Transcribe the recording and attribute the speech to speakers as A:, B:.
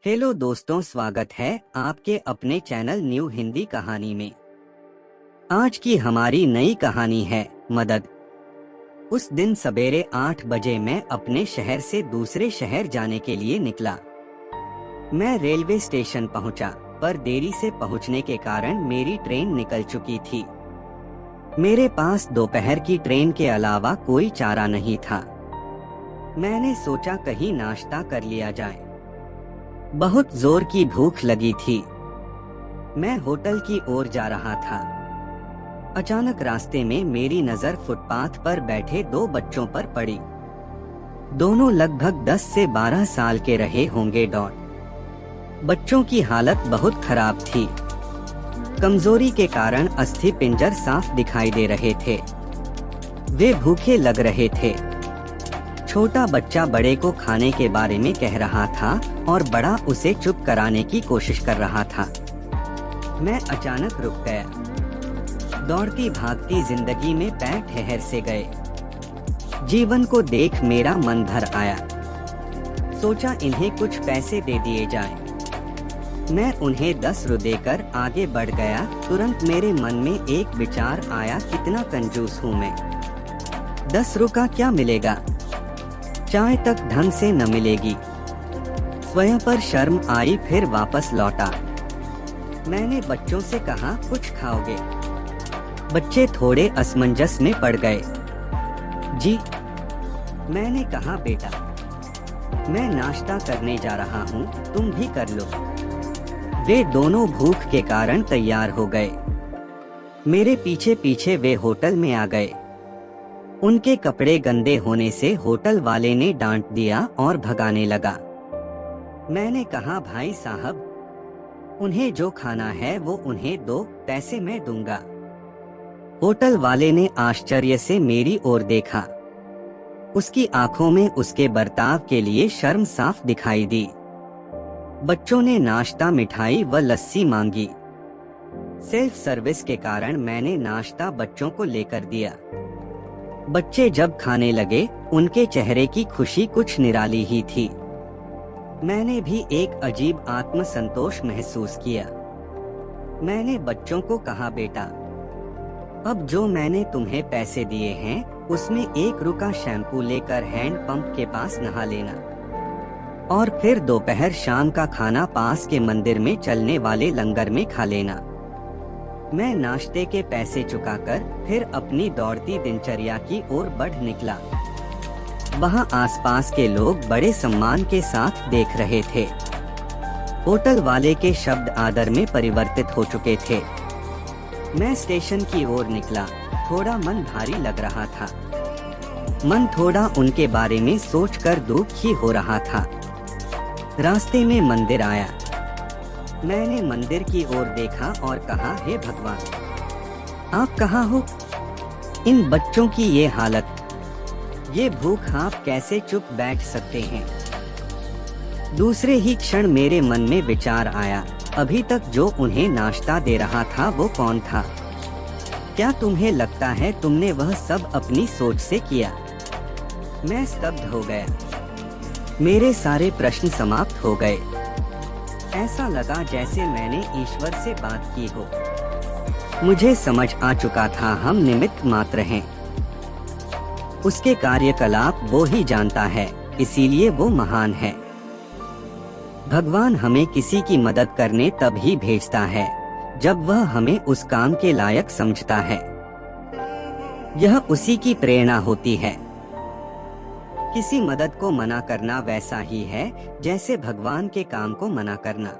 A: Hello दोस्तों, स्वागत है आपके अपने चैनल न्यू हिंदी कहानी में। आज की हमारी नई कहानी है मदद। उस दिन सवेरे 8 बजे मैं अपने शहर से दूसरे शहर जाने के लिए निकला। मैं रेलवे स्टेशन पहुंचा, पर देरी से पहुंचने के कारण मेरी ट्रेन निकल चुकी थी। मेरे पास दोपहर की ट्रेन के अलावा कोई चारा नहीं था। मैंने सोचा कहीं नाश्ता कर लिया जाए। बहुत जोर की भूख लगी थी। मैं होटल की ओर जा रहा था। अचानक रास्ते में मेरी नजर फुटपाथ पर बैठे दो बच्चों पर पड़ी। दोनों लगभग 10 से 12 साल के रहे होंगे। बच्चों की हालत बहुत खराब थी। कमजोरी के कारण अस्थि पिंजर साफ दिखाई दे रहे थे। वे भूखे लग रहे थे। छोटा बच्चा बड़े को खाने के बारे में कह रहा था और बड़ा उसे चुप कराने की कोशिश कर रहा था। मैं अचानक रुक गया। दौड़ती भागती जिंदगी में पैर ठहर से गए। जीवन को देख मेरा मन भर आया। सोचा इन्हें कुछ पैसे दे दिए जाएं। मैं उन्हें 10 रु देकर आगे बढ़ गया। तुरंत मेरे मन में एक विचार आया, कितना कंजूस हूँ मैं। 10 रु का क्या मिलेगा? चाय तक ढंग से न मिलेगी। स्वयं पर शर्म आई, फिर वापस लौटा। मैंने बच्चों से कहा, कुछ खाओगे? बच्चे थोड़े असमंजस में पड़ गए। जी, मैंने कहा, बेटा मैं नाश्ता करने जा रहा हूँ, तुम भी कर लो। वे दोनों भूख के कारण तैयार हो गए। मेरे पीछे पीछे वे होटल में आ गए। उनके कपड़े गंदे होने से होटल वाले ने डांट दिया और भगाने लगा। मैंने कहा, भाई साहब उन्हें जो खाना है वो उन्हें दो, पैसे मैं दूंगा। होटल वाले ने आश्चर्य से मेरी ओर देखा। उसकी आंखों में उसके बर्ताव के लिए शर्म साफ दिखाई दी। बच्चों ने नाश्ता, मिठाई व लस्सी मांगी। सेल्फ सर्विस के कारण मैंने नाश्ता बच्चों को लेकर दिया। बच्चे जब खाने लगे, उनके चेहरे की खुशी कुछ निराली ही थी। मैंने भी एक अजीब आत्मसंतोष महसूस किया। मैंने बच्चों को कहा, बेटा अब जो मैंने तुम्हें पैसे दिए हैं उसमें 1 रु का शैम्पू लेकर हैंड पंप के पास नहा लेना और फिर दोपहर शाम का खाना पास के मंदिर में चलने वाले लंगर में खा लेना। मैं नाश्ते के पैसे चुकाकर फिर अपनी दौड़ती दिनचर्या की ओर बढ़ निकला। वहां आसपास के लोग बड़े सम्मान के साथ देख रहे थे। होटल वाले के शब्द आदर में परिवर्तित हो चुके थे। मैं स्टेशन की ओर निकला। थोड़ा मन भारी लग रहा था। मन थोड़ा उनके बारे में सोचकर दुखी हो रहा था। रास्ते में मंदिर आया। मैंने मंदिर की ओर देखा और कहा, हे भगवान आप कहाँ हो? इन बच्चों की ये हालत, ये भूख, आप कैसे चुप बैठ सकते हैं? दूसरे ही क्षण मेरे मन में विचार आया, अभी तक जो उन्हें नाश्ता दे रहा था वो कौन था? क्या तुम्हें लगता है तुमने वह सब अपनी सोच से किया? मैं स्तब्ध हो गया। मेरे सारे प्रश्न समाप्त हो गए। ऐसा लगा जैसे मैंने ईश्वर से बात की हो। मुझे समझ आ चुका था हम निमित्त मात्र हैं। उसके कार्यकलाप वो ही जानता है, इसीलिए वो महान है। भगवान हमें किसी की मदद करने तब ही भेजता है जब वह हमें उस काम के लायक समझता है। यह उसी की प्रेरणा होती है। किसी मदद को मना करना वैसा ही है जैसे भगवान के काम को मना करना।